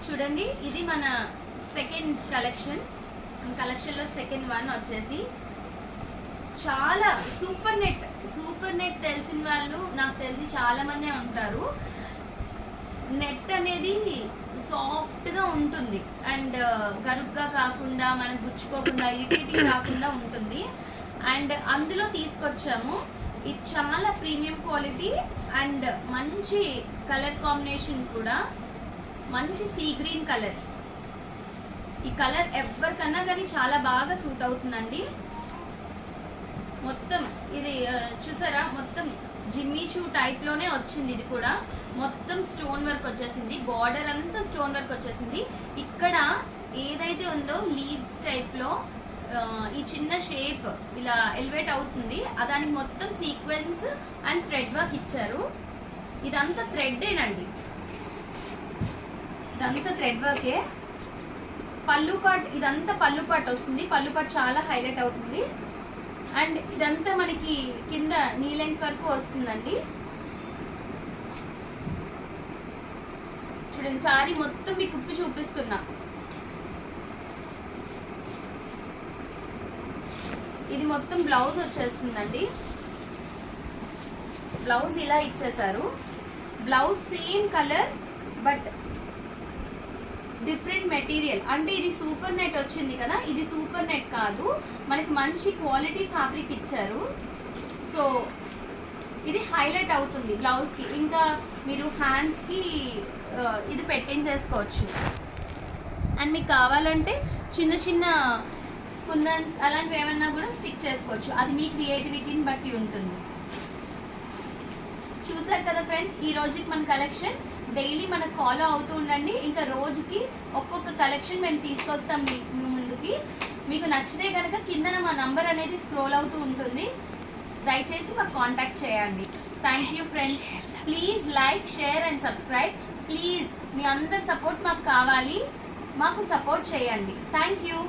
చూడండి, ఇది మన సెకండ్ కలెక్షన్లో సెకండ్ వన్ వచ్చేసి చాలా సూపర్ నెట్ తెలిసిన వాళ్ళు నాకు తెలిసి చాలా మందే ఉంటారు. నెట్ అనేది సాఫ్ట్గా ఉంటుంది అండ్ గరుగ్గా కాకుండా మనకు గుచ్చుకోకుండా ఇరిటేటింగ్ కాకుండా ఉంటుంది. అండ్ అందులో తీసుకొచ్చాము. ఇది చాలా ప్రీమియం క్వాలిటీ అండ్ మంచి కలర్ కాంబినేషన్ కూడా, మంచి సీ గ్రీన్ కలర్. ఈ కలర్ ఎవరికన్నా కానీ చాలా బాగా సూట్ అవుతుందండి. మొత్తం ఇది చూసారా, మొత్తం జిమ్మీచూ టైప్లోనే వచ్చింది. ఇది కూడా మొత్తం స్టోన్ వర్క్ వచ్చేసింది, బార్డర్ అంతా స్టోన్ వర్క్ వచ్చేసింది. ఇక్కడ ఏదైతే ఉందో లీవ్స్ టైప్లో ఈ చిన్న షేప్ ఇలా ఎలివేట్ అవుతుంది, దానికి మొత్తం సీక్వెన్స్ అండ్ థ్రెడ్ వర్క్ ఇచ్చారు. ఇదంతా థ్రెడ్డేనండి, ఇదంతా థ్రెడ్ వర్కే. పళ్ళు పాట్, ఇదంతా పళ్ళు పాట్ వస్తుంది. పళ్ళు పాట్ చాలా హైలైట్ అవుతుంది. అండ్ ఇదంతా మనకి కింద నీ లెంగ్త్ వరకు వస్తుందండి. చూడండి, సారీ మొత్తం మీకు కుప్పి చూపిస్తున్నా. ఇది మొత్తం బ్లౌజ్ వచ్చేస్తుందండి. బ్లౌజ్ ఇలా ఇచ్చేసారు. Blouse same colour but different material. అంటే ఇది సూపర్ నెట్ వచ్చింది కదా, ఇది సూపర్ నెట్ కాదు, మనకి మంచి క్వాలిటీ ఫ్యాబ్రిక్ ఇచ్చారు. సో ఇది హైలైట్ అవుతుంది బ్లౌజ్కి. ఇంకా మీరు హ్యాండ్స్కి ఇది పెట్టించేసుకోవచ్చు. అండ్ మీకు కావాలంటే చిన్న చిన్న కుందన్స్ అలాంటివి ఏమన్నా కూడా స్టిక్ చేసుకోవచ్చు. అది మీ క్రియేటివిటీని బట్టి ఉంటుంది. చూసారు కదా ఫ్రెండ్స్, ఈ రోజుకి మన కలెక్షన్. డైలీ మనకు ఫాలో అవుతూ ఉండండి. ఇంకా రోజుకి ఒక్కొక్క కలెక్షన్ మేము తీసుకొస్తాం మీ ముందుకి. మీకు నచ్చితే కనుక కిందన మా నంబర్ అనేది స్క్రోల్ అవుతూ ఉంటుంది, దయచేసి మాకు కాంటాక్ట్ చేయండి. Thank you friends. Please like, share and subscribe. Please మీ అందరి సపోర్ట్ మాకు కావాలి, మాకు సపోర్ట్ చేయండి. Thank you.